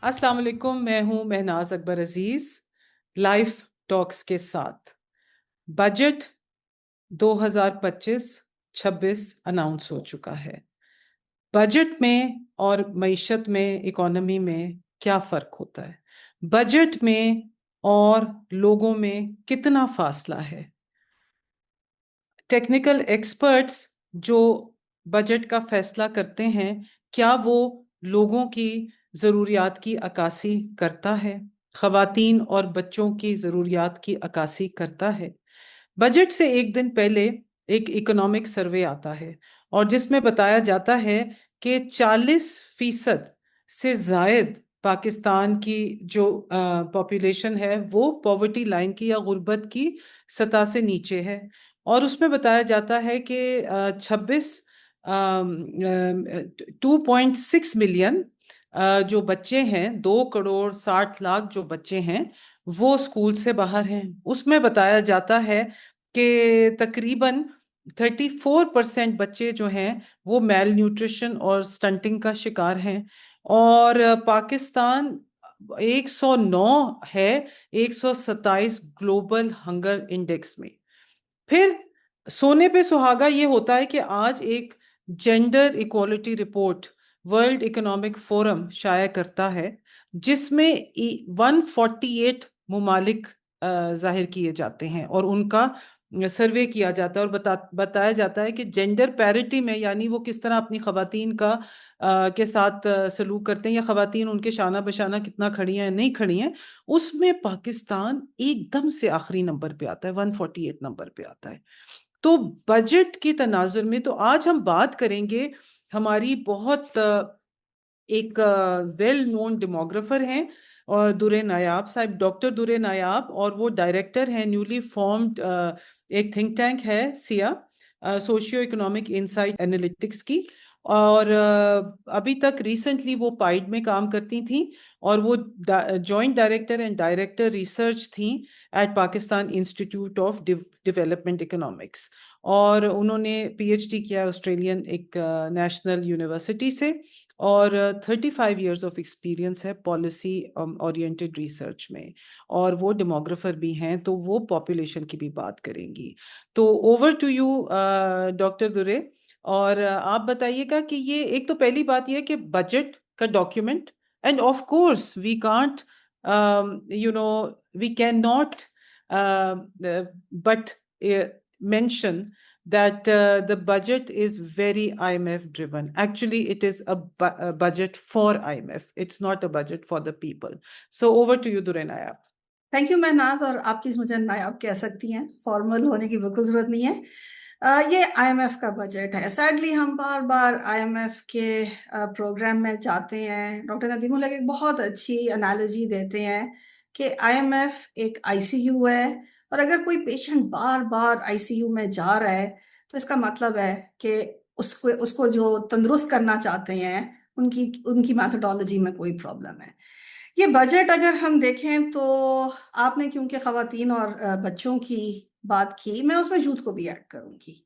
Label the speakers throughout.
Speaker 1: अस्सलाम वालेकुम, मैं हूं महनाज अकबर अजीज लाइफ टॉक्स के साथ। बजट 2025-26 अनाउंस हो चुका है। बजट में और मईशत में, इकोनॉमी में क्या फर्क होता है? बजट में और लोगों में कितना फासला है? टेक्निकल एक्सपर्ट्स जो बजट का फैसला करते हैं, क्या वो लोगों की ज़रूरियात की अक्कासी करता है? ख़वातीन और बच्चों की ज़रूरियात की अक्कासी करता है? बजट से एक दिन पहले एक इकोनॉमिक सर्वे आता है और जिसमें बताया जाता है कि 40% से जायद पाकिस्तान की जो पॉपुलेशन है वो पॉवर्टी लाइन की या गुर्बत की सतह से नीचे है। और उसमें बताया जाता है कि 2.6 मिलियन जो बच्चे हैं, 2 करोड़ 60 लाख जो बच्चे हैं वो स्कूल से बाहर हैं। उसमें बताया जाता है कि तकरीबन 34% बच्चे जो हैं वो मेल न्यूट्रिशन और स्टंटिंग का शिकार हैं। और पाकिस्तान 109 है 127 ग्लोबल हंगर इंडेक्स में। फिर सोने पे सुहागा ये होता है कि आज एक gender equality report world economic forum शाया करता है जिसमें 148 मुमालिक जाहिर किए जाते हैं और उनका सर्वे किया जाता है और बताया जाता है कि जेंडर पैरिटी में, यानी वो किस तरह अपनी खवातीन के साथ सलूक करते हैं या खवातीन उनके शाना बशाना कितना खड़ी हैं नहीं खड़ी हैं, उसमें पाकिस्तान एकदम से आखिरी नंबर पे आता है, 148 नंबर पे आता है। तो बजट की तनाजुर में तो आज हम बात करेंगे। हमारी बहुत एक वेल नोन डेमोग्राफर हैं और दुरे नायाब साहब, डॉक्टर दुरे नायाब, और वो डायरेक्टर हैं न्यूली फॉर्म्ड एक थिंक टैंक है Siya, socio economic insight analytics की। और अभी तक रिसेंटली वो पाइड में काम करती थी और वो joint director and director research थी at Pakistan Institute of Development Economics. और उन्होंने पीएचडी किया ऑस्ट्रेलियन एक नेशनल यूनिवर्सिटी से और 35 इयर्स ऑफ एक्सपीरियंस है पॉलिसी ओरिएंटेड रिसर्च में। और वो डेमोग्राफर भी हैं, तो वो पॉपुलेशन की भी बात करेंगी। तो ओवर टू यू डॉक्टर दुरे। और आप बताइएगा कि ये एक तो पहली बात ये है कि बजट का document, and of course we can't you know we can not but mention that the budget is very IMF driven. Actually, it is a budget for IMF. It's not a budget for the people. So over to you, Durenaya.
Speaker 2: Thank you Mahnaz. और आप please मुझे नायाब कह सकती हैं, formal होने की बिल्कुल जरूरत नहीं है। ये आईएमएफ का बजट है। सैडली हम बार बार आईएमएफ के प्रोग्राम में जाते हैं। डॉक्टर नदीम उल हक एक बहुत अच्छी एनालॉजी देते हैं कि आईएमएफ एक आईसीयू है, और अगर कोई पेशेंट बार बार आईसीयू में जा रहा है तो इसका मतलब है कि उसको उसको जो तंदुरुस्त करना चाहते हैं उनकी उनकी मैथोडोलॉजी में कोई प्रॉब्लम है। ये बजट अगर हम देखें तो आपने क्योंकि खवातीन और बच्चों की बात की, मैं उसमें यूथ को भी ऐड करूंगी।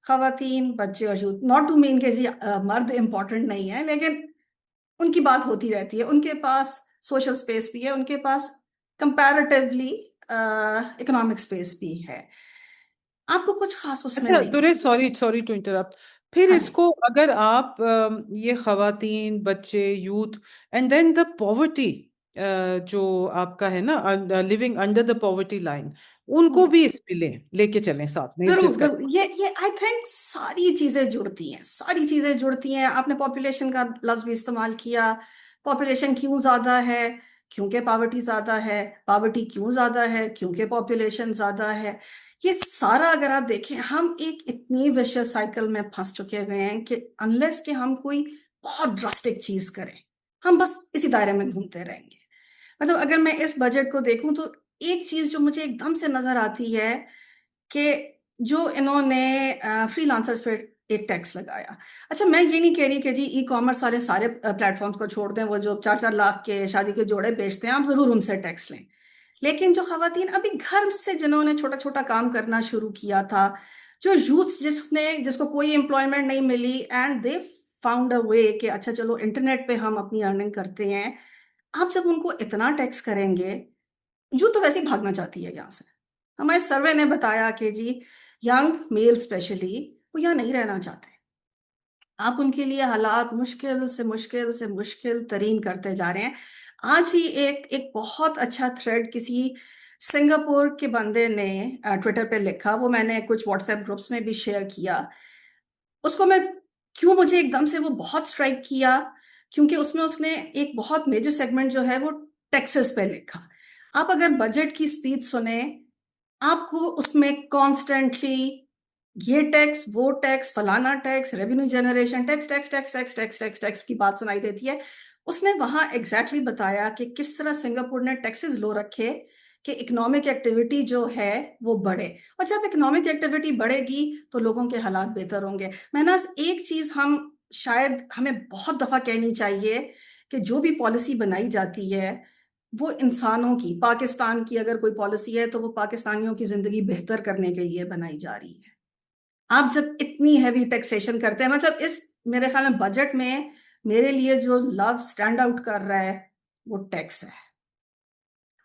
Speaker 2: खवातीन, बच्चे और यूथ, नॉट टू मीन के जी मर्द इम्पोर्टेंट नहीं है, लेकिन उनकी बात होती रहती है। उनके पास सोशल स्पेस भी है, उनके पास कंपैरेटिवली इकोनॉमिक स्पेस भी है। आपको कुछ खास उसमें
Speaker 1: अच्छा
Speaker 2: नहीं।
Speaker 1: Durre, sorry sorry to interrupt. फिर
Speaker 2: हाँ जी।
Speaker 1: इसको अगर आप ये खवातीन, बच्चे, youth and then the poverty जो आपका है ना, living under the poverty line, उनको भी इसमें लेके चलें साथ में इस
Speaker 2: जरूर जरूर,
Speaker 1: डिस्कशन।
Speaker 2: ये आई थिंक सारी चीजें जुड़ती हैं, सारी चीजें जुड़ती हैं। आपने पॉपुलेशन का लफ्ज भी इस्तेमाल किया। पॉपुलेशन क्यों ज्यादा है? क्योंकि पावर्टी ज्यादा है। पावर्टी क्यों ज्यादा है? क्योंकि पॉपुलेशन ज्यादा है। ये सारा अगर आप देखें, हम एक इतनी विशियस साइकिल में फंस चुके हुए हैं कि अनलेस कि हम कोई बहुत ड्रास्टिक चीज करें, हम बस इसी दायरे में घूमते रहेंगे। मतलब अगर मैं इस बजट को देखूं तो एक चीज जो मुझे एकदम से नजर आती है कि जो इन्होंने फ्रीलांसर्स पे एक टैक्स लगाया। अच्छा, मैं ये नहीं कह रही कि जी ई कॉमर्स वाले सारे प्लेटफॉर्म्स को छोड़ दें, वो जो 4-4 लाख के शादी के जोड़े बेचते हैं, आप जरूर उनसे टैक्स लें। लेकिन जो खवातीन अभी घर से जिन्होंने छोटा छोटा काम करना शुरू किया था, जो यूथ जिसको कोई एम्प्लॉयमेंट नहीं मिली, एंड दे फाउंड अ वे कि अच्छा चलो इंटरनेट पे हम अपनी अर्निंग करते हैं, आप जब उनको इतना टैक्स करेंगे, यूथ तो वैसे ही भागना चाहती है यहाँ से। हमारे सर्वे ने बताया कि जी यंग मेल स्पेशली वो यहाँ नहीं रहना चाहते। आप उनके लिए हालात मुश्किल से मुश्किल से मुश्किल तरीन करते जा रहे हैं। आज ही एक एक बहुत अच्छा थ्रेड किसी सिंगापुर के बंदे ने ट्विटर पे लिखा, वो मैंने कुछ व्हाट्सएप ग्रुप्स में भी शेयर किया। उसको मैं क्यों मुझे एकदम से वो बहुत स्ट्राइक किया, क्योंकि उसमें उसने एक बहुत मेजर सेगमेंट जो है वो टैक्सेस पे लिखा। आप अगर बजट की स्पीच सुने, आपको उसमें कॉन्स्टेंटली ये टैक्स वो टैक्स फलाना tax revenue generation tax tax tax tax tax tax tax की बात सुनाई देती है। उसने वहां एग्जैक्टली बताया कि किस तरह सिंगापुर ने टैक्सेस लो रखे कि इकोनॉमिक एक्टिविटी जो है वो बढ़े। और जब इकोनॉमिक एक्टिविटी बढ़ेगी तो लोगों के हालात बेहतर होंगे। मैं ना एक चीज हम शायद हमें बहुत दफा कहनी चाहिए कि जो भी पॉलिसी बनाई जाती है वो इंसानों की, पाकिस्तान की अगर कोई पॉलिसी है तो वो पाकिस्तानियों की जिंदगी बेहतर करने के लिए बनाई जा रही है। आप जब इतनी हैवी टैक्सेशन करते हैं, मतलब इस मेरे ख्याल में बजट में मेरे लिए जो लव स्टैंड आउट कर रहा है वो टैक्स है।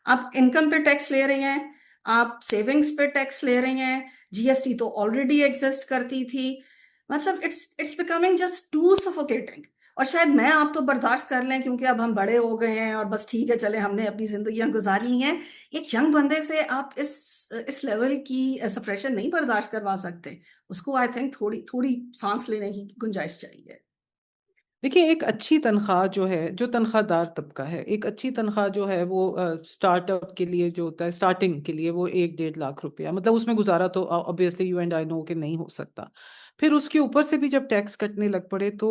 Speaker 2: आप इनकम पे टैक्स ले रहे हैं, आप सेविंग्स पे टैक्स ले रहे हैं, जीएसटी तो ऑलरेडी एग्जिस्ट करती थी। मतलब it's becoming just too suffocating. और शायद मैं आप तो बर्दाश्त कर लें क्योंकि अब हम बड़े हो गए हैं और बस ठीक है चले हमने अपनी जिंदगियां गुजार ली हैं। एक यंग बंदे से आप इस लेवल की सप्रेशन नहीं बर्दाश्त करवा सकते। उसको आई थिंक थोड़ी थोड़ी सांस लेने की गुंजाइश चाहिए।
Speaker 1: देखिए, एक अच्छी तनख्वाह जो है, जो तनख्वाहदार तबका है, एक अच्छी तनख्वाह जो है वो स्टार्टअप के लिए जो होता है, स्टार्टिंग के लिए वो 1 डेढ़ लाख रुपया, मतलब उसमें गुजारा तो obviously you and I know कि नहीं हो सकता। फिर उसके ऊपर से भी जब टैक्स कटने लग पड़े तो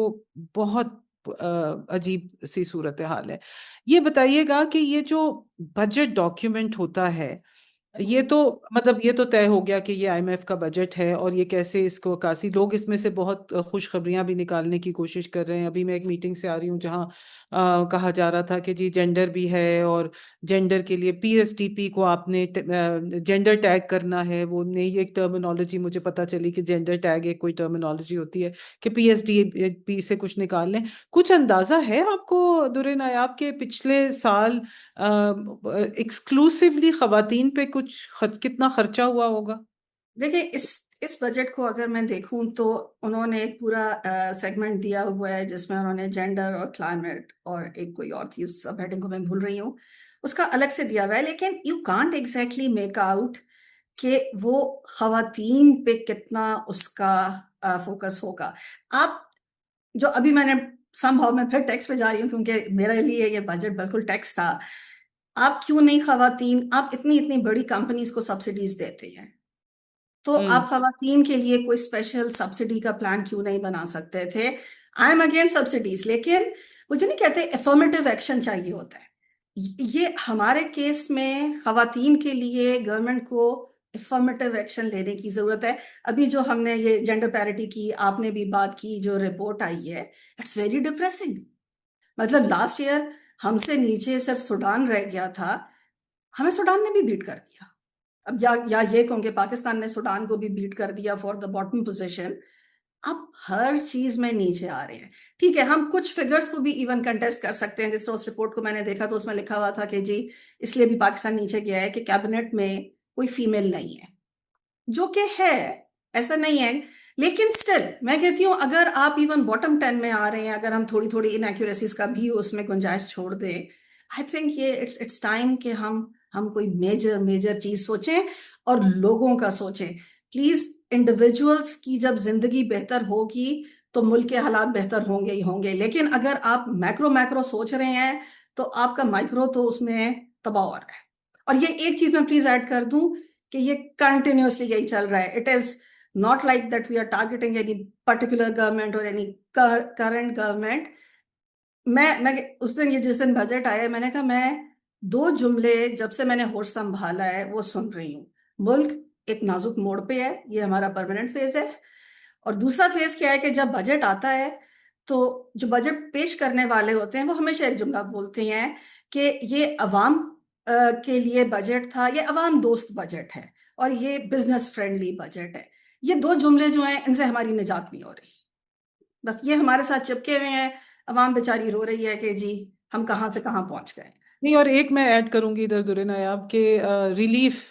Speaker 1: बहुत अजीब सी सूरत हाल है। ये बताइएगा कि ये जो बजट डॉक्यूमेंट होता है, ये
Speaker 2: हम्म।
Speaker 1: तो मतलब ये तो तय हो गया कि ये आईएमएफ का बजट है और ये कैसे इसको अक्कासी लोग इसमें से बहुत खुशखबरियां भी निकालने की कोशिश कर रहे हैं। अभी मैं एक मीटिंग से आ रही हूँ जहाँ कहा जा रहा था कि जी जेंडर भी है और जेंडर के लिए पीएसडीपी को आपने जेंडर टैग करना है। वो नई एक टर्मिनोलॉजी मुझे पता चली कि जेंडर टैग एक कोई टर्मिनोलॉजी होती है कि पीएसडीपी से कुछ निकाल लें। कुछ अंदाजा है आपको दुरे नायाब के पिछले साल एक्सक्लूसिवली खवातीन पे कितना खर्चा हुआ होगा?
Speaker 2: देखिए इस बजट को अगर मैं देखूं तो उन्होंने एक पूरा सेगमेंट दिया हुआ है जिसमें उन्होंने जेंडर और क्लाइमेट और एक कोई और थी उस सब हेडिंग को मैं भूल रही हूँ, उसका अलग से दिया हुआ है। लेकिन you can't exactly make out कि वो खवातीन पे कितना उसका फोकस होगा। आप जो अभी मैंने संभव मैं फिर टैक्स पे जा रही हूँ क्योंकि मेरे लिए ये बजट बिल्कुल टैक्स था। आप क्यों नहीं खवातीन, आप इतनी इतनी बड़ी कंपनीज को सब्सिडीज देते हैं, तो आप
Speaker 1: हम्म।
Speaker 2: खवातीन के लिए कोई स्पेशल सब्सिडी का प्लान क्यों नहीं बना सकते थे। आई एम अगेंस्ट सब्सिडीज, लेकिन मुझे नहीं कहते एफर्मेटिव एक्शन चाहिए होता है। ये हमारे केस में खवातीन के लिए गवर्नमेंट को एफर्मेटिव एक्शन लेने की जरूरत है। अभी जो हमने ये जेंडर पैरिटी की आपने भी बात की, जो रिपोर्ट आई है इट्स वेरी डिप्रेसिंग। मतलब लास्ट ईयर हमसे नीचे सिर्फ सूडान रह गया था, हमें सूडान ने भी बीट कर दिया। अब या ये कहूँ कि पाकिस्तान ने सूडान को भी बीट कर दिया फॉर द बॉटम पोजीशन। अब हर चीज में नीचे आ रहे हैं। ठीक है, हम कुछ फिगर्स को भी इवन कंटेस्ट कर सकते हैं। जैसे उस रिपोर्ट को मैंने देखा तो उसमें लिखा हुआ था कि जी इसलिए भी पाकिस्तान नीचे गया है कि कैबिनेट में कोई फीमेल नहीं है, जो कि है, ऐसा नहीं है। लेकिन स्टिल मैं कहती हूँ अगर आप इवन बॉटम 10 में आ रहे हैं, अगर हम थोड़ी थोड़ी इनएक्यूरेसीज का भी उसमें गुंजाइश छोड़ दें, आई थिंक ये इट्स टाइम कि हम कोई मेजर मेजर चीज सोचें और लोगों का सोचें। प्लीज, इंडिविजुअल्स की जब जिंदगी बेहतर होगी तो मुल्क के हालात बेहतर होंगे ही होंगे। लेकिन अगर आप मैक्रो मैक्रो सोच रहे हैं तो आपका माइक्रो तो उसमें तबाह हो रहा है। और ये एक चीज मैं प्लीज ऐड कर दूं कि ये कंटिन्यूअसली यही चल रहा है। It is not like that we are targeting any particular government और एनी करंट गवर्नमेंट। मैं उस दिन, ये जिस दिन बजट आया, मैंने कहा मैं दो जुमले जब से मैंने होश संभाला है वो सुन रही हूँ। मुल्क एक नाजुक मोड़ पे है, ये हमारा परमानेंट फेज है। और दूसरा फेज क्या है कि जब बजट आता है तो जो बजट पेश करने वाले होते हैं वो हमेशा एक जुमला बोलते हैं कि ये अवाम के लिए बजट था, ये अवाम दोस्त बजट है और ये बिजनेस फ्रेंडली बजट है। ये दो जुमले जो हैं इनसे हमारी निजात नहीं हो रही। बस ये हमारे साथ चिपके हुए हैं। अवाम बेचारी रो रही है कि जी हम कहाँ से कहाँ पहुंच गए।
Speaker 1: नहीं, और एक मैं ऐड करूंगी इधर दुरे नायाब के रिलीफ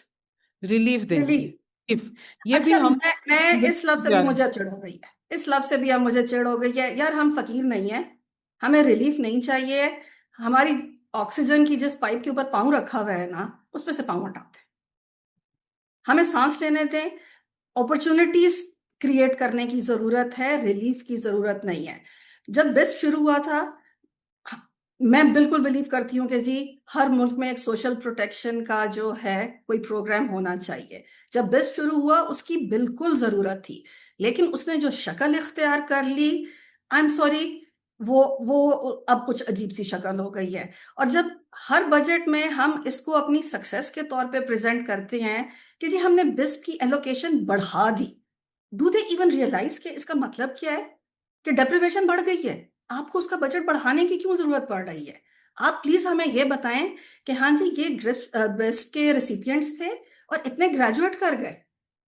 Speaker 1: रिलीफ देंगे।
Speaker 2: रिलीफ।
Speaker 1: इफ ये भी
Speaker 2: अच्छा,
Speaker 1: हम
Speaker 2: मैं इस लफ्ज से भी
Speaker 1: जा रहे
Speaker 2: मुझे
Speaker 1: हैं।
Speaker 2: अब चिढ़ हो गई है, इस लफ्ज से भी अब मुझे चिढ़ हो गई है यार। हम फकीर नहीं है, हमें रिलीफ नहीं चाहिए। हमारी ऑक्सीजन की जिस पाइप के ऊपर पाँव रखा हुआ है ना, उस पे से पाँव हटाते हैं। हमें सांस लेने दें। अपॉर्चुनिटीज क्रिएट करने की जरूरत है, रिलीफ की जरूरत नहीं है। जब बेस्ट शुरू हुआ था, मैं बिल्कुल बिलीव करती हूँ कि जी हर मुल्क में एक सोशल प्रोटेक्शन का जो है कोई प्रोग्राम होना चाहिए। जब बेस्ट शुरू हुआ उसकी बिल्कुल जरूरत थी, लेकिन उसने जो शक्ल इख्तियार कर ली, आई एम सॉरी, वो अब कुछ अजीब सी शक्ल हो गई है। और जब हर बजट में हम इसको अपनी सक्सेस के तौर पे प्रेजेंट करते हैं कि जी हमने बिस्प की एलोकेशन बढ़ा दी, डू दे इवन रियलाइज कि इसका मतलब क्या है? कि डेप्रिवेशन बढ़ गई है, आपको उसका बजट बढ़ाने की क्यों जरूरत पड़ रही है? आप प्लीज हमें ये बताएं कि हाँ जी ये बेस्ट के रेसिपिएंट्स थे और इतने ग्रेजुएट कर गए,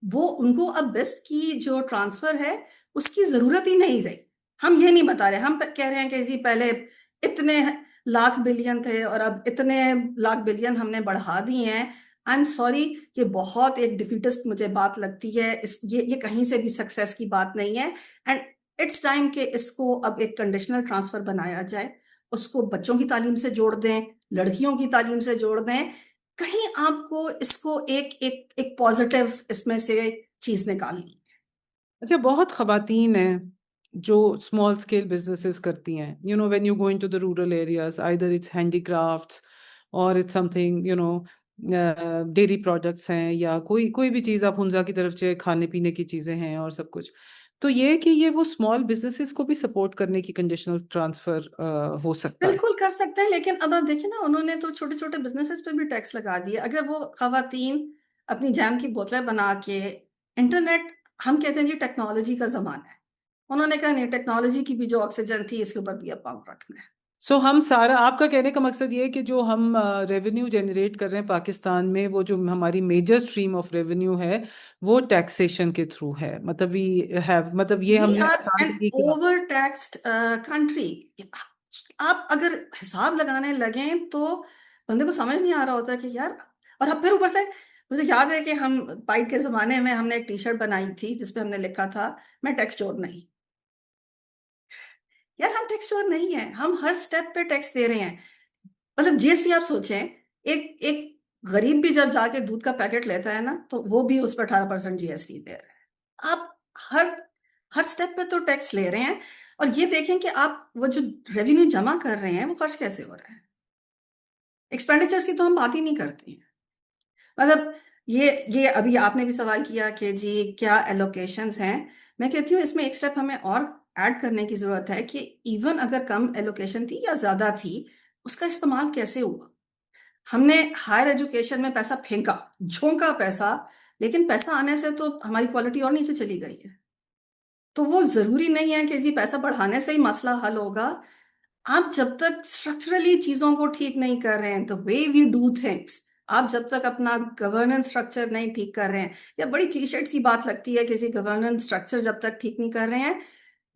Speaker 2: वो उनको अब बेस्ट की जो ट्रांसफर है उसकी जरूरत ही नहीं रही। हम ये नहीं बता रहे, हम कह रहे हैं कि जी पहले इतने लाख बिलियन थे और अब इतने लाख बिलियन हमने बढ़ा दिए हैं। आई एम सॉरी, ये बहुत एक डिफीटिस्ट मुझे बात लगती है। ये कहीं से भी सक्सेस की बात नहीं है। एंड इट्स टाइम कि इसको अब एक कंडीशनल ट्रांसफर बनाया जाए, उसको बच्चों की तालीम से जोड़ दें, लड़कियों की तालीम से जोड़ दें। कहीं आपको इसको एक एक एक पॉजिटिव इसमें से चीज निकालनी।
Speaker 1: अच्छा, बहुत खवातीन हैं जो स्मॉल स्केल बिजनेसेस करती हैं। When you go into the rural areas, either it's handicrafts और इट्स समथिंग, डेयरी प्रोडक्ट्स हैं, या कोई कोई भी चीज़, आप हुंजा की तरफ से खाने पीने की चीज़ें हैं और सब कुछ। तो ये कि ये वो स्मॉल बिजनेसेस को भी सपोर्ट करने की कंडीशनल ट्रांसफर हो सकता है।
Speaker 2: बिल्कुल कर सकते हैं, लेकिन अब आप देखिए ना, उन्होंने तो छोटे छोटे बिजनेसेस पे भी टैक्स लगा दिए। अगर वो खवातीन अपनी जैम की बोतलें बना के इंटरनेट, हम कहते हैं जी टेक्नोलॉजी का जमाना है, उन्होंने कहा नहीं, टेक्नोलॉजी की भी जो ऑक्सीजन थी इसके ऊपर भी अब पाँव रखना है।
Speaker 1: सो हम सारा, आपका कहने का मकसद ये है कि जो हम रेवेन्यू जनरेट कर रहे हैं पाकिस्तान में, वो जो हमारी मेजर स्ट्रीम ऑफ रेवेन्यू है, वो टैक्सेशन के थ्रू है। मतलब वी हैव, मतलब ये
Speaker 2: वी
Speaker 1: हमने
Speaker 2: आर
Speaker 1: आसान
Speaker 2: एन
Speaker 1: तरीके।
Speaker 2: Over taxed country. आप अगर हिसाब लगाने लगे तो बंदे को समझ नहीं आ रहा होता कि यार। और अब फिर ऊपर से मुझे याद है कि हम पाइप के जमाने में हमने एक टी शर्ट बनाई थी जिसपे हमने लिखा था, मैं टैक्स चोर नहीं। यार हम टैक्स चोर नहीं है, हम हर स्टेप पे टैक्स दे रहे हैं। मतलब जीएसटी आप सोचें, एक एक गरीब भी जब जाके दूध का पैकेट लेता है ना, तो वो भी उस पर 18% जीएसटी दे रहा है। आप हर हर स्टेप पे तो टैक्स ले रहे हैं। और ये देखें कि आप वो जो रेवेन्यू जमा कर रहे हैं वो खर्च कैसे हो रहा है। एक्सपेंडिचर्स की तो हम बात ही नहीं करते हैं। मतलब ये अभी आपने भी सवाल किया कि जी क्या एलोकेशंस हैं। मैं कहती हूँ इसमें एक स्टेप हमें और ऐड करने की जरूरत है कि इवन अगर कम एलोकेशन थी या ज्यादा थी, उसका इस्तेमाल कैसे हुआ। हमने हायर एजुकेशन में पैसा फेंका, झोंका पैसा, लेकिन पैसा आने से तो हमारी क्वालिटी और नीचे चली गई है। तो वो जरूरी नहीं है कि जी पैसा बढ़ाने से ही मसला हल होगा। आप जब तक स्ट्रक्चरली चीजों को ठीक नहीं कर रहे हैं, the way we do things, आप जब तक अपना गवर्नेंस स्ट्रक्चर नहीं ठीक कर रहे हैं, या बड़ी क्लीशेड सी बात लगती है कि जी गवर्नेंस स्ट्रक्चर जब तक ठीक नहीं कर रहे हैं,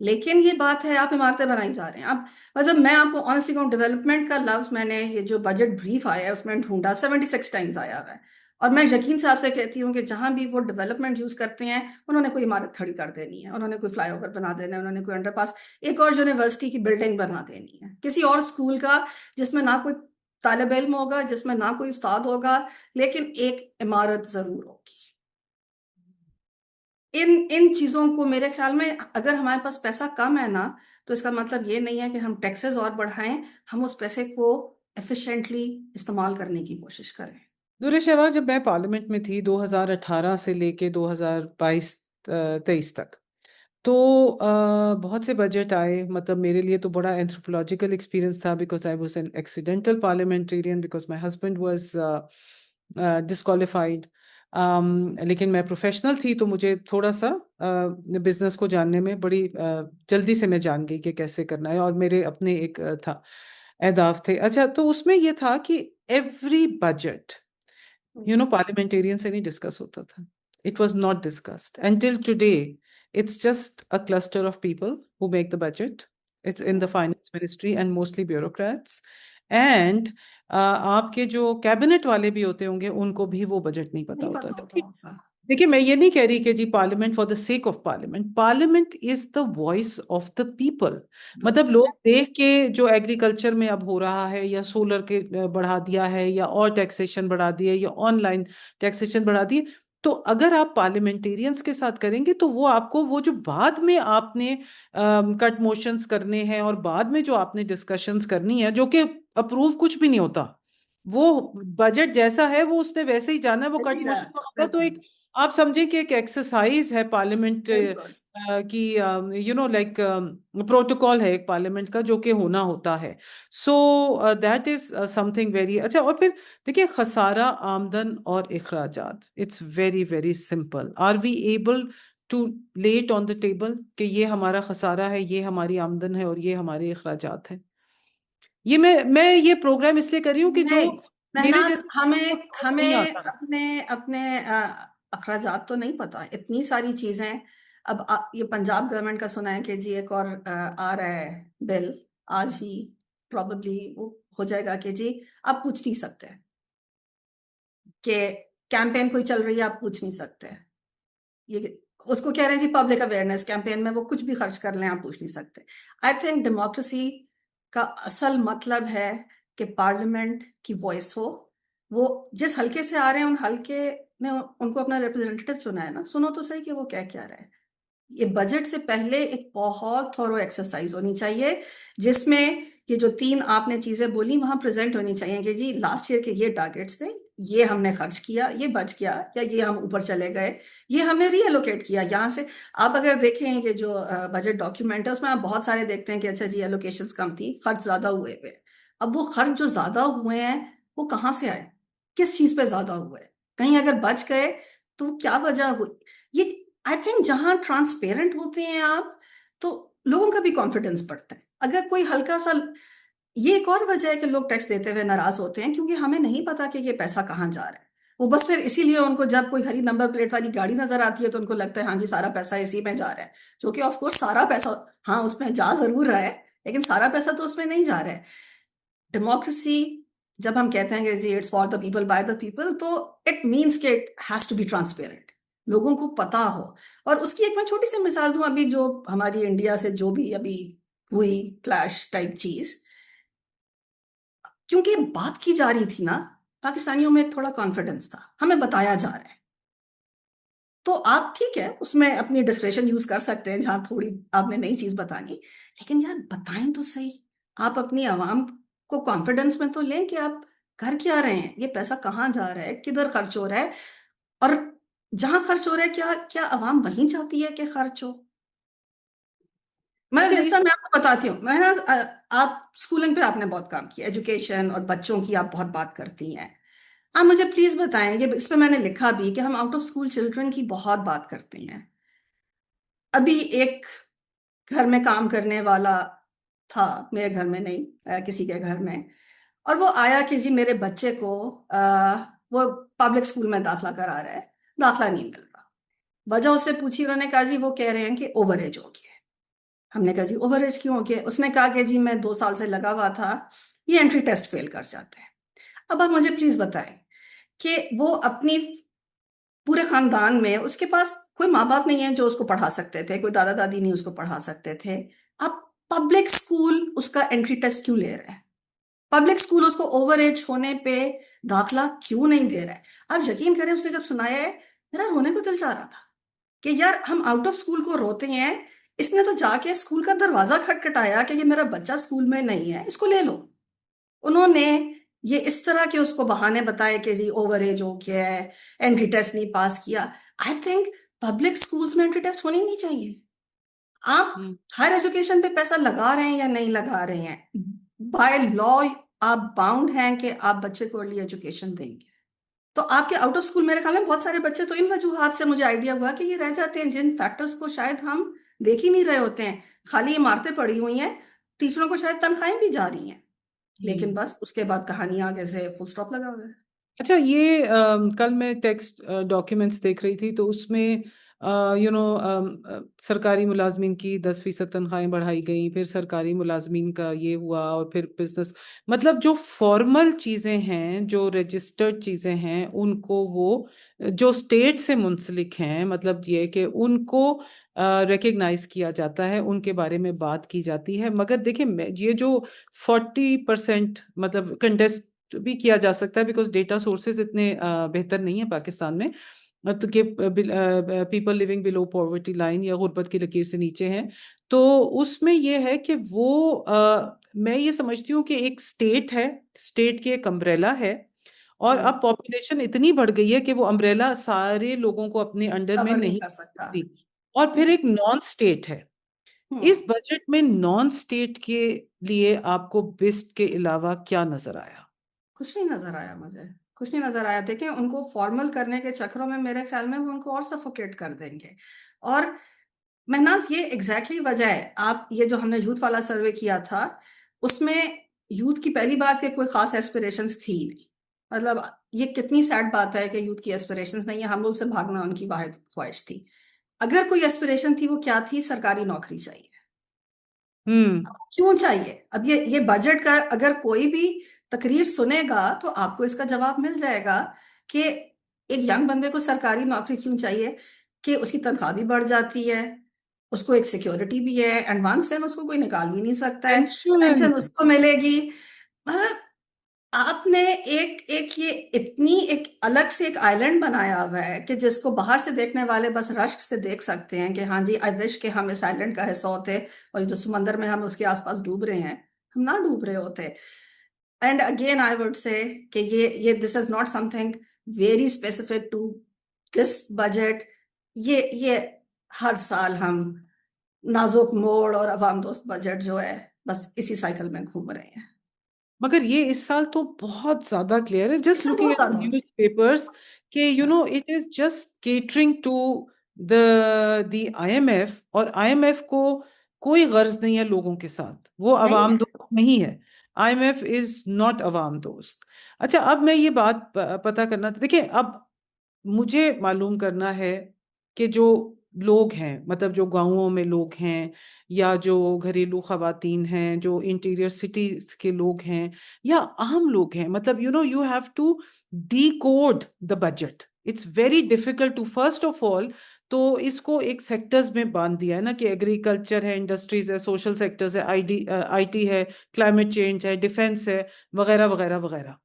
Speaker 2: लेकिन ये बात है आप इमारतें बनाई जा रहे हैं। आप मतलब मैं आपको ऑनेस्टली कहूँ, डेवलपमेंट का लफ्ज मैंने ये जो बजट ब्रीफ आया है उसमें ढूंढा, 76 टाइम्स आया हुआ है। और मैं यकीन से आपसे कहती हूँ कि जहां भी वो डेवलपमेंट यूज करते हैं, उन्होंने कोई इमारत खड़ी कर देनी है, उन्होंने कोई फ्लाईओवर बना देना है, उन्होंने कोई अंडरपास, एक और यूनिवर्सिटी की बिल्डिंग बना देनी है, किसी और स्कूल का जिसमें ना कोई तालिब इल्म होगा, जिसमें ना कोई उस्ताद होगा, लेकिन एक इमारत जरूर होगी। इन इन चीजों को मेरे ख्याल में, अगर हमारे पास पैसा कम है ना, तो इसका मतलब ये नहीं है कि हम टैक्सेस और बढ़ाएं, हम उस पैसे को एफिशिएंटली इस्तेमाल करने की कोशिश करें।
Speaker 1: दुरे शहबाज, जब मैं पार्लियामेंट में थी 2018 से लेके 2022-23 तक, तो बहुत से बजट आए। मतलब मेरे लिए तो बड़ा एंथ्रोपोलॉजिकल एक्सपीरियंस था, because I was an accidental parliamentarian, because my husband was disqualified. लेकिन मैं प्रोफेशनल थी, तो मुझे थोड़ा सा बिजनेस को जानने में बड़ी जल्दी से मैं जान गई कि कैसे करना है, और मेरे अपने एक था अहदाफ थे। अच्छा, तो उसमें ये था कि एवरी बजट पार्लियामेंटेरियन से नहीं डिस्कस होता था। It was not discussed and till today. It's just a cluster of people who make the budget. It's in the finance ministry and mostly bureaucrats. And आपके जो कैबिनेट वाले भी होते होंगे उनको भी वो बजट नहीं पता
Speaker 2: नहीं
Speaker 1: होता।
Speaker 2: पता होता होगा।
Speaker 1: देखिए, मैं ये नहीं कह रही कि जी parliament for the sake of parliament, parliament is the voice of the people. मतलब लोग देख के जो एग्रीकल्चर में अब हो रहा है, या सोलर के बढ़ा दिया है, या और टैक्सेशन बढ़ा दिया, या ऑनलाइन टैक्सेशन बढ़ा दिए, तो अगर आप पार्लियामेंटेरियंस के साथ करेंगे तो वो आपको वो जो बाद में आपने कट मोशंस करने हैं और बाद में जो आपने डिस्कशंस करनी है, जो कि अप्रूव कुछ भी नहीं होता, वो बजट जैसा है वो उसने वैसे ही जाना है, वो कट
Speaker 2: सही रहा
Speaker 1: मोशन में होगा तो
Speaker 2: बिल्कुल।
Speaker 1: एक आप समझे कि एक एक्सरसाइज है पार्लियामेंट
Speaker 2: बिल्कुल।
Speaker 1: की, लाइक प्रोटोकॉल है एक पार्लियामेंट का जो कि होना होता है। So that is something very अच्छा। और फिर देखिए, खसारा, आमदन और इखराजात, it's very very simple. Are we able to lay it on the table कि ये हमारा खसारा है, ये हमारी आमदन है, और ये हमारे इखराजात है? ये मैं ये प्रोग्राम इसलिए कर रही हूँ कि जो
Speaker 2: नहीं,
Speaker 1: मेरे
Speaker 2: महनाज,
Speaker 1: जैसे को
Speaker 2: हमें
Speaker 1: समझ नहीं
Speaker 2: हमें
Speaker 1: आता।
Speaker 2: अपने अपने अखराजात तो नहीं पता, इतनी सारी चीजें। अब ये पंजाब गवर्नमेंट का सुना है कि जी एक और आ रहा है बिल, आज ही प्रोबेबली वो हो जाएगा कि जी आप पूछ नहीं सकते कि कैंपेन कोई चल रही है, आप पूछ नहीं सकते। ये उसको कह रहे हैं जी पब्लिक अवेयरनेस कैंपेन में वो कुछ भी खर्च कर लें, आप पूछ नहीं सकते। आई थिंक डेमोक्रेसी का असल मतलब है कि पार्लियामेंट की वॉइस हो। वो जिस हलके से आ रहे हैं उन हलके में उनको अपना रिप्रेजेंटेटिव चुना है ना, सुनो तो सही कि वो क्या क्या रहा है। ये बजट से पहले एक बहुत थोरो एक्सरसाइज होनी चाहिए, जिसमें ये जो तीन आपने चीजें बोली वहां प्रेजेंट होनी चाहिए कि जी लास्ट ईयर के ये टारगेट्स थे, ये हमने खर्च किया, ये बच गया, या ये हम ऊपर चले गए, ये हमने रीएलोकेट किया यहाँ से। आप अगर देखें ये जो बजट डॉक्यूमेंट है उसमें आप बहुत सारे देखते हैं कि अच्छा जी एलोकेशंस कम थी, खर्च ज्यादा हुए हुए। अब वो खर्च जो ज्यादा हुए हैं वो कहाँ से आए, किस चीज पे ज्यादा हुए, कहीं अगर बच गए तो क्या वजह हुई। ये आई थिंक जहां ट्रांसपेरेंट होते हैं आप, तो लोगों का भी कॉन्फिडेंस बढ़ता है। अगर कोई हल्का सा, ये एक और वजह है कि लोग टैक्स देते हुए नाराज होते हैं क्योंकि हमें नहीं पता कि ये पैसा कहाँ जा रहा है। वो बस फिर इसीलिए उनको जब कोई हरी नंबर प्लेट वाली गाड़ी नजर आती है तो उनको लगता है हाँ जी सारा पैसा इसी में जा रहा है, जो कि ऑफ कोर्स सारा पैसा, हाँ उसमें जा जरूर रहा है, लेकिन सारा पैसा तो उसमें नहीं जा रहा है। डेमोक्रेसी, जब हम कहते हैं कि जी it's for the people by the people, तो इट मीन्स कि it has to be transparent, लोगों को पता हो। और उसकी एक मैं छोटी सी मिसाल दूं, अभी जो हमारी इंडिया से जो भी अभी हुई क्लैश टाइप चीज, क्योंकि बात की जा रही थी ना, पाकिस्तानियों में एक थोड़ा कॉन्फिडेंस था, हमें बताया जा रहा है, तो आप ठीक है उसमें अपनी डिस्क्रेशन यूज कर सकते हैं जहां थोड़ी आपने नई चीज बतानी, लेकिन यार बताएं तो सही। आप अपनी आवाम को कॉन्फिडेंस में तो लें कि आप कर क्या रहे हैं, ये पैसा कहाँ जा रहा है, किधर खर्च हो रहा है, और जहां खर्च हो रहा है क्या क्या आवाम वहीं चाहती है कि खर्च हो। मैं
Speaker 1: अच्छा,
Speaker 2: जिस
Speaker 1: इस
Speaker 2: तरह मैं आपको बताती हूँ, मैं ना आप स्कूलिंग पे आपने बहुत काम किया, एजुकेशन और बच्चों की आप बहुत बात करती हैं। आप मुझे प्लीज बताएं, ये इस पे मैंने लिखा भी कि हम आउट ऑफ स्कूल चिल्ड्रन की बहुत बात करते हैं। अभी एक घर में काम करने वाला था, मेरे घर में नहीं, किसी के घर में, और वो आया कि जी मेरे बच्चे को वो पब्लिक स्कूल में दाखला करा रहा है, दाखला नहीं मिल रहा। वजह उससे पूछी, उन्होंने कहा जी वो कह रहे हैं कि ओवर एज हो गया है। हमने कहा जी ओवर एज क्यों हो गया, उसने कहा कि जी मैं 2 साल से लगा हुआ था, ये एंट्री टेस्ट फेल कर जाता है। अब आप मुझे प्लीज बताएं कि वो अपनी पूरे खानदान में उसके पास कोई माँ बाप नहीं है जो उसको पढ़ा सकते थे, कोई दादा दादी नहीं उसको पढ़ा सकते थे। अब पब्लिक स्कूल उसका एंट्री टेस्ट क्यों ले रहा है, पब्लिक स्कूल उसको ओवर एज होने पे दाखला क्यों नहीं दे रहा है। आप यकीन करें उसे जब सुनाया है, मेरा रोने को दिल चाह रहा था कि यार हम आउट ऑफ स्कूल को रोते हैं, इसने तो जाके स्कूल का दरवाजा खटखटाया कि ये मेरा बच्चा स्कूल में नहीं है, इसको ले लो। उन्होंने ये इस तरह के उसको बहाने बताए कि जी ओवर एज हो गया है, एंट्री टेस्ट नहीं पास किया। आई थिंक पब्लिक स्कूल्स में एंट्री टेस्ट होनी नहीं चाहिए। आप
Speaker 1: हम्म,
Speaker 2: हायर एजुकेशन पे पैसा लगा रहे हैं या नहीं लगा रहे हैं, बाय लॉ आप बाउंड हैं कि आप बच्चे को अर्ली एजुकेशन देंगे। तो आपके आउट ऑफ स्कूल मेरे ख्याल में बहुत सारे बच्चे तो इन वजूहत से मुझे आइडिया हुआ कि ये रह जाते हैं जिन फैक्टर्स को शायद हम देख ही नहीं रहे होते हैं। खाली इमारतें पड़ी हुई हैं, टीचरों को शायद तनख्वाहें भी जा रही हैं, लेकिन
Speaker 1: हम्म।
Speaker 2: बस उसके बाद कहानी आगे से फुल स्टॉप लगा हुआ है।
Speaker 1: अच्छा, ये कल मैं टेक्स्ट डॉक्यूमेंट्स देख रही थी तो उसमें सरकारी मुलाजमीन की 10% तनख्वाहें बढ़ाई गई, फिर सरकारी मुलाजमीन का ये हुआ, और फिर बिजनेस, मतलब जो फॉर्मल चीज़ें हैं, जो रजिस्टर्ड चीज़ें हैं, उनको वो जो स्टेट से मुंसलिक हैं, मतलब ये कि उनको रिकग्नाइज किया जाता है, उनके बारे में बात की जाती है। मगर देखिए, ये जो 40%, मतलब कंटेस्ट भी किया जा सकता है, बिकॉज डेटा सोर्सेज इतने बेहतर नहीं है पाकिस्तान में, तो कि people living below poverty line या गुर्बत की लकीर से नीचे हैं। तो उसमें ये है कि वो मैं ये समझती हूँ कि एक स्टेट है, स्टेट की एक अम्ब्रेला है, और अब पॉपुलेशन इतनी बढ़ गई है कि वो अम्ब्रेला सारे लोगों को अपने अंडर में
Speaker 2: कवर नहीं
Speaker 1: नहीं
Speaker 2: कर सकता।
Speaker 1: सकती। और फिर एक नॉन स्टेट है।
Speaker 2: हम्म
Speaker 1: इस बजट में नॉन स्टेट के लिए आपको बिस्ट के अलावा क्या नजर आया?
Speaker 2: कुछ नहीं नजर आया मुझे, कुछ नहीं नजर आया। देखिए, उनको फॉर्मल करने के चक्करों में मेरे ख्याल में वो उनको और सफोकेट कर देंगे। और महनाज, ये एग्जैक्टली वजह है। आप ये जो हमने यूथ वाला सर्वे किया था, उसमें यूथ की पहली बात कि कोई खास एस्पिरेशंस थी ही नहीं। मतलब ये कितनी सैड बात है कि यूथ की एस्पिरेशंस नहीं है, हम लोग से भागना उनकी वाहिद ख्वाहिश थी। अगर कोई एस्पिरेशन थी, वो क्या थी? सरकारी नौकरी चाहिए।
Speaker 1: हम्म।
Speaker 2: क्यों चाहिए? अब ये बजट का अगर कोई भी तकरीर सुनेगा तो आपको इसका जवाब मिल जाएगा कि एक यंग बंदे को सरकारी नौकरी क्यों चाहिए। कि उसकी तनख्वाह भी बढ़ जाती है, उसको एक सिक्योरिटी भी है, एडवांस है, उसको कोई निकाल भी नहीं सकता है,
Speaker 1: पेंशन।
Speaker 2: पेंशन उसको मिलेगी। मतलब आपने एक एक ये इतनी एक अलग से एक आइलैंड बनाया हुआ है कि जिसको बाहर से देखने वाले बस रश्क से देख सकते हैं कि हाँ जी, आई विश कि हम इस आइलैंड का हिस्सा होते, और ये जो समंदर में हम उसके आसपास डूब रहे हैं, हम ना डूब रहे होते। And again I would say कि ये this is not something very specific to this budget. ये हर साल हम नाजुक मोड़ और अवाम दोस्त बजट जो है, बस इसी साइकिल में घूम रहे हैं।
Speaker 1: मगर ये इस साल तो बहुत ज्यादा क्लियर है, जस्ट
Speaker 2: इससे
Speaker 1: लुकिंग
Speaker 2: बहुत
Speaker 1: एट
Speaker 2: ज्यादा
Speaker 1: न्यूज पेपर्स, कि it is just catering to the IMF, और IMF को कोई गर्ज नहीं है लोगों के साथ, वो
Speaker 2: नहीं
Speaker 1: अवाम
Speaker 2: है।
Speaker 1: दोस्त नहीं है। IMF इज नॉट अवाम दोस्त। अच्छा, अब मैं ये बात पता करना, देखिए, अब मुझे मालूम करना है कि जो लोग हैं, मतलब जो गांवों में लोग हैं, या जो घरेलू खवातीन हैं, जो इंटीरियर सिटीज के लोग हैं, या आम लोग हैं, मतलब you have to decode the budget. It's very difficult to, first of all, तो इसको एक सेक्टर्स में बांध दिया है ना, कि एग्रीकल्चर है, इंडस्ट्रीज है, सोशल सेक्टर्स है, आईटी है, क्लाइमेट चेंज है, डिफेंस है, वगैरह वगैरह वगैरह।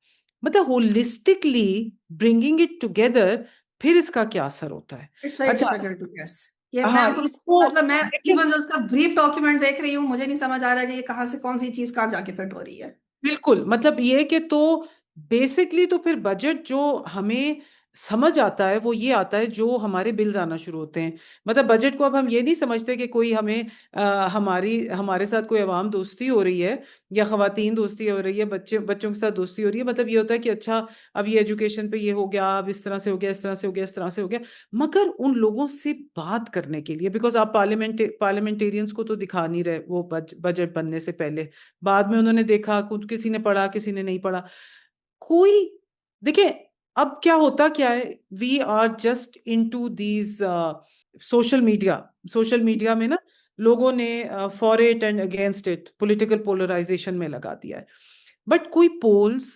Speaker 1: मतलब होलिस्टिकली ब्रिंगिंग इट टुगेदर, फिर इसका क्या असर होता है?
Speaker 2: इट्स वेरी
Speaker 1: अच्छा।
Speaker 2: Difficult to guess. ये मैं
Speaker 1: हाँ,
Speaker 2: आपको,
Speaker 1: इसको
Speaker 2: मतलब मैं
Speaker 1: देखिए,
Speaker 2: इवन जो उसका ब्रीफ डॉक्यूमेंट देख रही हूँ, मुझे नहीं समझ आ रहा है कि ये कहाँ से कौन सी चीज कहाँ जाके फिट हो रही है।
Speaker 1: बिल्कुल, मतलब ये कि तो बेसिकली तो फिर बजट जो हमें समझ आता है, वो ये आता है जो हमारे बिल्स आना शुरू होते हैं। मतलब बजट को अब हम ये नहीं समझते कि कोई हमें हमारे साथ कोई अवाम दोस्ती हो रही है, या खवातीन दोस्ती हो रही है, बच्चों के साथ दोस्ती हो रही है। मतलब ये होता है कि अच्छा, अब ये एजुकेशन पे ये हो गया, अब इस तरह से हो गया, इस तरह से हो गया, इस तरह से हो गया। मगर उन लोगों से बात करने के लिए, बिकॉज आप पार्लियामेंटेरियंस को तो दिखा नहीं रहे वो बजट बनने से पहले, बाद में उन्होंने देखा, कुछ किसी ने पढ़ा, किसी ने नहीं पढ़ा, कोई। देखिए, अब क्या होता क्या है, we are just into these social media में ना, लोगों ने for it and against it political polarisation में लगा दिया है। बट कोई पोल्स,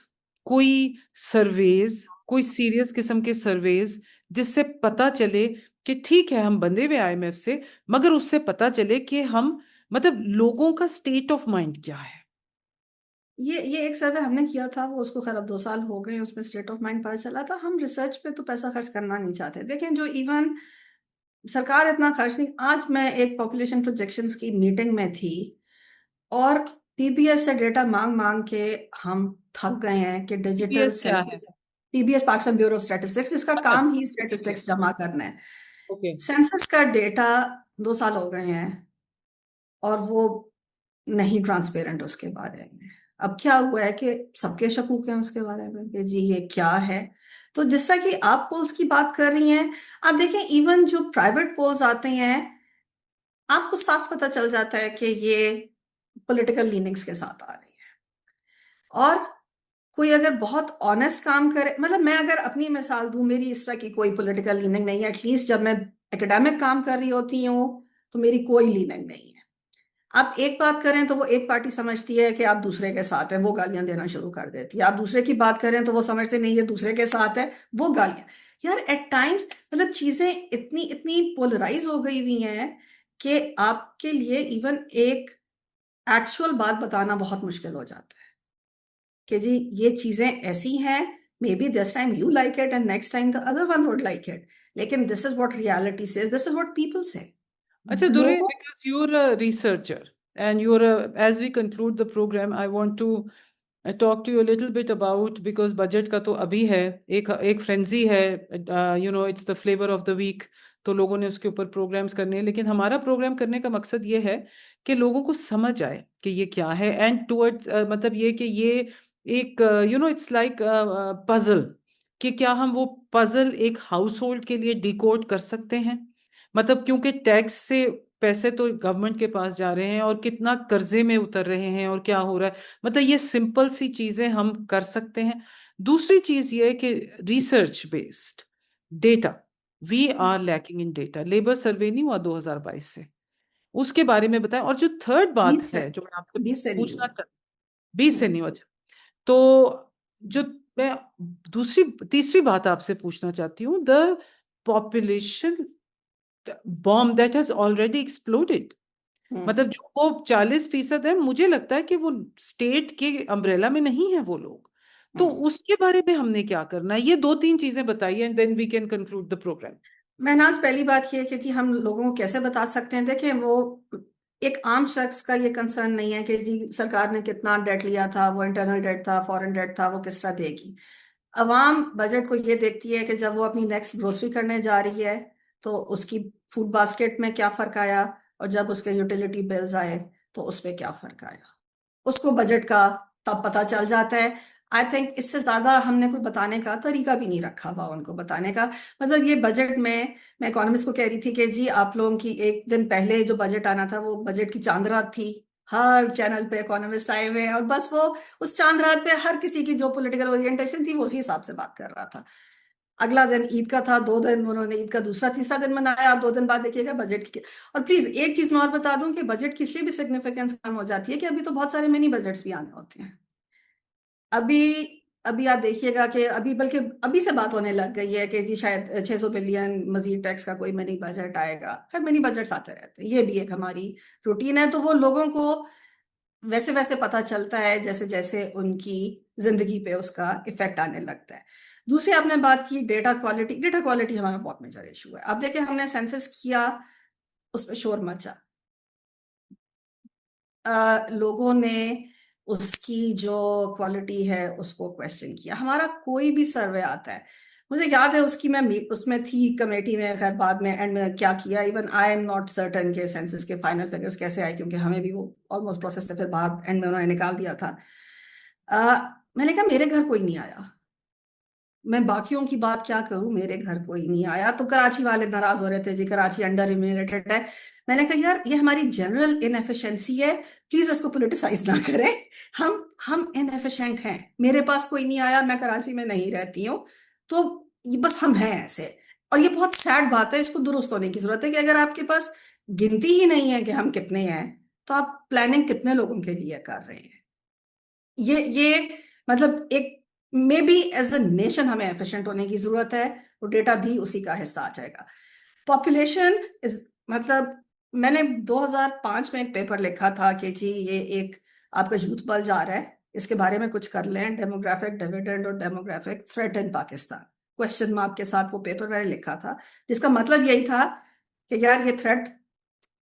Speaker 1: कोई सर्वेज, कोई सीरियस किस्म के सर्वेज, जिससे पता चले कि ठीक है, हम बंधे हुए IMF से, मगर उससे पता चले कि हम, मतलब लोगों का स्टेट ऑफ माइंड क्या है।
Speaker 2: ये एक सर्वे हमने किया था, वो उसको खैर अब 2 साल हो गए, उसमें स्टेट ऑफ माइंड पता चला था। हम रिसर्च पे तो पैसा खर्च करना नहीं चाहते। देखें, जो इवन सरकार इतना खर्च नहीं। आज मैं एक पॉपुलेशन प्रोजेक्शंस की मीटिंग में थी, और पीबीएस से डेटा मांग मांग के हम थक गए हैं कि डिजिटल
Speaker 1: सीपीएस क्या है?
Speaker 2: Census. PBS Pakistan bureau of statistics, जिसका
Speaker 1: अच्छा,
Speaker 2: काम ही
Speaker 1: ठीक है।
Speaker 2: स्टैटिस्टिक्स जमा करना है।
Speaker 1: ओके।
Speaker 2: सेंसस का डेटा 2 साल हो गए हैं, और वो नहीं ट्रांसपेरेंट उसके बारे में। अब क्या हुआ है कि सबके शकूक हैं उसके बारे में कि जी ये क्या है। तो जिस तरह की आप पोल्स की बात कर रही हैं, आप देखें इवन जो प्राइवेट पोल्स आते हैं, आपको साफ पता चल जाता है कि ये पॉलिटिकल लीनिंग्स के साथ आ रही है। और कोई अगर बहुत ऑनेस्ट काम करे, मतलब मैं अगर अपनी मिसाल दूं, मेरी इस तरह की कोई पॉलिटिकल लीनिंग नहीं है। एटलीस्ट जब मैं एकेडमिक काम कर रही होती हूँ तो मेरी कोई लीनिंग नहीं है। आप एक बात करें तो वो एक पार्टी समझती है कि आप दूसरे के साथ हैं, वो गालियां देना शुरू कर देती है। आप दूसरे की बात करें तो वो समझते नहीं, ये दूसरे के साथ है, वो गालियां। यार एट टाइम्स मतलब चीजें इतनी इतनी पोलराइज हो गई हुई हैं कि आपके लिए इवन एक एक्चुअल बात बताना बहुत मुश्किल हो जाता है कि जी ये चीजें ऐसी हैं, maybe this time you like it and next time the other one would like it, लेकिन this is what reality says, this is what people say.
Speaker 1: Acha Durre,
Speaker 2: लोगों
Speaker 1: because you're a researcher and as we conclude the program, I want to talk to you a little bit about, because budget का तो अभी है, एक frenzy है, it's the flavour of the week, तो लोगों ने उसके ऊपर प्रोग्राम्स करने हैं, लेकिन हमारा प्रोग्राम करने का मकसद ये है कि लोगों को समझ आए कि ये क्या है, एंड टुवर्ड्स मतलब ये कि ये एक इट्स लाइक पजल, कि क्या हम वो पजल एक हाउस होल्ड के लिए डिकोड कर सकते हैं। मतलब क्योंकि टैक्स से पैसे तो गवर्नमेंट के पास जा रहे हैं और कितना कर्जे में उतर रहे हैं और क्या हो रहा है, मतलब ये सिंपल सी चीजें हम कर सकते हैं। दूसरी चीज ये है कि research based data, we are lacking in data. Labour survey नहीं हुआ 2022 से, उसके बारे में बताएं। और जो थर्ड बात
Speaker 2: 20 से
Speaker 1: है जो मैं आपसे
Speaker 2: 20 से नहीं
Speaker 1: पूछना
Speaker 2: हुआ।
Speaker 1: चाहती, 20 से
Speaker 2: हम्म।
Speaker 1: नहीं हुआ, अच्छा। तो जो मैं दूसरी तीसरी बात आपसे पूछना चाहती हूँ, the population bomb that has already exploded,
Speaker 2: hmm.
Speaker 1: मतलब जो वो 40% है, मुझे लगता है कि वो स्टेट के अम्ब्रेला में नहीं है वो लोग। तो
Speaker 2: हम्म।
Speaker 1: उसके बारे में हमने क्या करना है, ये दो तीन चीजें बताइए and then we can conclude the programme.
Speaker 2: मैंने आज पहली बात ये है कि जी हम लोगों को कैसे बता सकते हैं। देखिए वो एक आम शख्स का ये कंसर्न नहीं है कि जी सरकार ने कितना डेट लिया था, वो इंटरनल डेट था, फॉरेन डेट था, वो किस तरह देगी। अवाम बजट को ये देखती है कि जब वो अपनी नेक्स्ट ग्रोसरी करने जा रही है तो उसकी फूड बास्केट में क्या फर्क आया, और जब उसके यूटिलिटी बिल्स आए तो उस पे क्या फर्क आया, उसको बजट का तब पता चल जाता है। आई थिंक इससे ज्यादा हमने कोई बताने का तरीका भी नहीं रखा हुआ उनको बताने का। मतलब ये बजट में मैं इकोनॉमिस्ट को कह रही थी कि जी आप लोगों की एक दिन पहले जो बजट आना था वो बजट की चांद रात थी। हर चैनल पे इकोनॉमिस्ट आए हुए हैं और बस वो उस चांद रात पे हर किसी की जो पॉलिटिकल ओरिएंटेशन थी वो उसी हिसाब से बात कर रहा था। अगला दिन ईद का था, 2 दिन उन्होंने ईद का दूसरा तीसरा दिन मनाया, 2 दिन बाद देखिएगा बजट की। और प्लीज एक चीज मैं और बता दूं कि बजट की इसलिए भी सिग्निफिकेंस कम हो जाती है कि अभी तो बहुत सारे मिनी बजट्स भी आने होते हैं। अभी अभी आप देखिएगा कि अभी बल्कि अभी से बात होने लग गई है कि जी शायद 600 बिलियन मजीद टैक्स का कोई मिनी बजट आएगा। खैर मिनी बजट्स आते रहते हैं, ये भी एक हमारी रूटीन है, तो वो लोगों को वैसे वैसे पता चलता है जैसे जैसे उनकी जिंदगी पे उसका इफेक्ट आने लगता है। दूसरी आपने बात की डेटा क्वालिटी, डेटा क्वालिटी हमारा बहुत मेजर इशू है। अब देखिए हमने सेंसस किया, उस पर शोर मचा, लोगों ने उसकी जो क्वालिटी है उसको क्वेश्चन किया। हमारा कोई भी सर्वे आता है, मुझे याद है उसकी मैं उसमें थी कमेटी में, खैर बाद में एंड में क्या किया, even I am not certain के सेंसस के फाइनल फिगर्स कैसे आए, क्योंकि हमें भी वो ऑलमोस्ट प्रोसेस से फिर बाद एंड में उन्होंने निकाल दिया था। मैंने कहा मेरे घर कोई नहीं आया, मैं बाकियों की बात क्या करूं, मेरे घर कोई नहीं आया। तो कराची वाले नाराज हो रहे थे, जी कराची अंडर इम्यूनेटेड है। मैंने कहा यार ये हमारी जनरल इनएफिशिएंसी है, प्लीज इसको पोलिटिसाइज ना करें। हम इनएफिशिएंट हैं, मेरे पास कोई नहीं आया, मैं कराची में नहीं रहती हूँ, तो ये बस हम हैं ऐसे। और ये बहुत सैड बात है, इसको दुरुस्त होने की जरूरत है कि अगर आपके पास गिनती ही नहीं है कि हम कितने हैं, तो आप प्लानिंग कितने लोगों के लिए कर रहे हैं। ये मतलब एक maybe as a nation हमें एफिशिएंट होने की जरूरत है, और डेटा भी उसी का हिस्सा आ जाएगा। पॉपुलेशन इज मतलब मैंने 2005 में एक पेपर लिखा था कि जी ये एक आपका यूथ बल जा रहा है, इसके बारे में कुछ कर लें, डेमोग्राफिक डिविडेंड और demographic threat in Pakistan, question mark के साथ वो पेपर मैंने लिखा था, जिसका मतलब यही था कि यार ये थ्रेट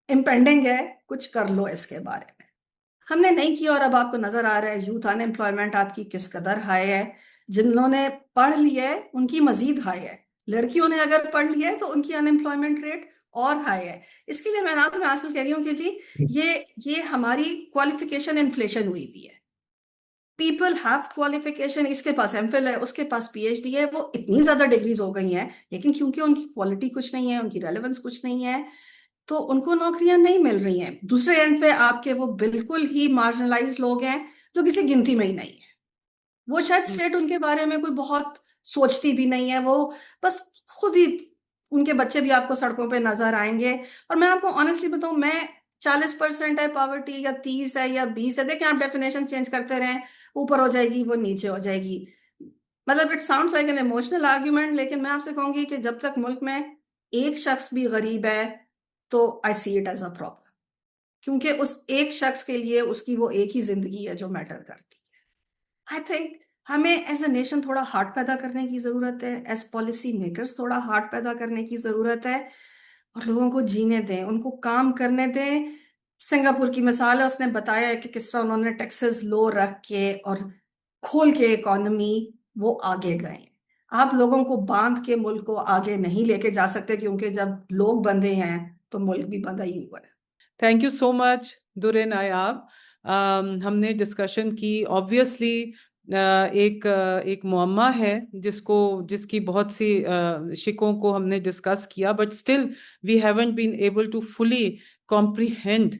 Speaker 2: इम्पेंडिंग है, कुछ कर लो इसके बारे में। हमने नहीं किया, और अब आपको नजर आ रहा है यूथ अनएम्प्लॉयमेंट आपकी किस कदर हाई है। जिन्होंने पढ़ लिया है उनकी मजीद हाई है, लड़कियों ने अगर पढ़ लिया है तो उनकी अनएम्प्लॉयमेंट रेट और हाई है। इसके लिए मैं आजकल कह रही हूँ कि जी ये हमारी क्वालिफिकेशन इन्फ्लेशन हुई हुई है। पीपल हैव क्वालिफिकेशन, इसके पास एमफिल है, उसके पास पीएचडी है, वो इतनी ज्यादा डिग्रीज हो गई हैं, लेकिन क्योंकि उनकी क्वालिटी कुछ नहीं है, उनकी रेलेवेंस कुछ नहीं है, तो उनको नौकरियां नहीं मिल रही हैं। दूसरे एंड पे आपके वो बिल्कुल ही मार्जिनलाइज लोग हैं जो किसी गिनती में ही नहीं है। वो शायद स्टेट उनके बारे में कोई बहुत सोचती भी नहीं है, वो बस खुद ही उनके बच्चे भी आपको सड़कों पे नजर आएंगे। और मैं आपको ऑनेस्टली बताऊं, मैं 40% है पॉवर्टी या 30 है या 20 है, देखें आप डेफिनेशन चेंज करते रहें, ऊपर हो जाएगी वो नीचे हो जाएगी। मतलब it sounds like an emotional argument, लेकिन मैं आपसे कहूंगी कि जब तक मुल्क में एक शख्स भी गरीब है तो I see it as a problem, क्योंकि उस एक शख्स के लिए उसकी वो एक ही जिंदगी है जो मैटर करती है। आई थिंक हमें एज अ नेशन थोड़ा हार्ट पैदा करने की जरूरत है, एज पॉलिसी मेकर्स थोड़ा हार्ट पैदा करने की जरूरत है, और लोगों को जीने दें, उनको काम करने दें। सिंगापुर की मिसाल है, उसने बताया है कि किस तरह उन्होंने टैक्सेस लो रख के और खोल के इकोनॉमी वो आगे गए हैं। आप लोगों को बांध के मुल्क को आगे नहीं लेके जा सकते, क्योंकि जब लोग बंधे हैं तो मुल्क भी बंधा ही हुआ है।
Speaker 1: थैंक यू सो मच दुरे नायाब। हमने डिस्कशन की ऑब्वियसली एक मुअम्मा है जिसकी बहुत सी शिकों को हमने डिस्कस किया, but still we haven't been able to fully comprehend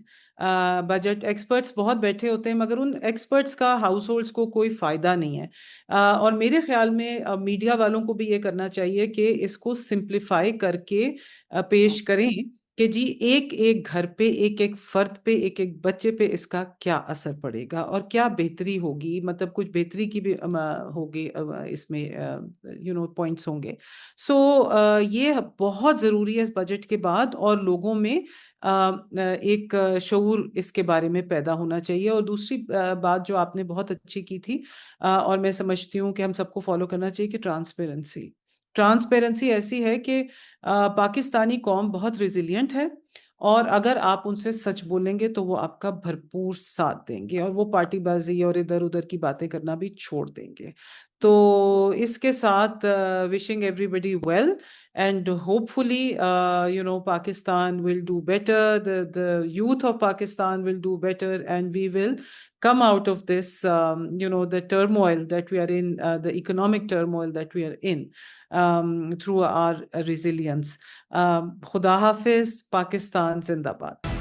Speaker 1: budget. Experts बहुत बैठे होते हैं मगर उन एक्सपर्ट्स का हाउस होल्ड्स को कोई फायदा नहीं है। और मेरे ख्याल में मीडिया वालों को भी ये करना चाहिए कि इसको सिंप्लीफाई करके पेश करें कि जी एक एक घर पे, एक एक फर्द पे, एक एक बच्चे पे इसका क्या असर पड़ेगा और क्या बेहतरी होगी, मतलब कुछ बेहतरी की भी होगी इसमें पॉइंट्स होंगे। सो ये बहुत ज़रूरी है इस बजट के बाद, और लोगों में एक शऊर इसके बारे में पैदा होना चाहिए। और दूसरी बात जो आपने बहुत अच्छी की थी, और मैं समझती हूँ कि हम सबको फॉलो करना चाहिए, कि ट्रांसपेरेंसी। ट्रांसपेरेंसी ऐसी है कि पाकिस्तानी कौम बहुत रिजिलियंट है, और अगर आप उनसे सच बोलेंगे तो वो आपका भरपूर साथ देंगे, और वो पार्टीबाजी और इधर उधर की बातें करना भी छोड़ देंगे। तो इसके साथ wishing everybody well, and hopefully Pakistan will do better, the youth of Pakistan will do better, and we will come out of this, the turmoil that we are in, the economic turmoil that we are in, through our resilience. Khuda Hafiz, Pakistan Zindabad.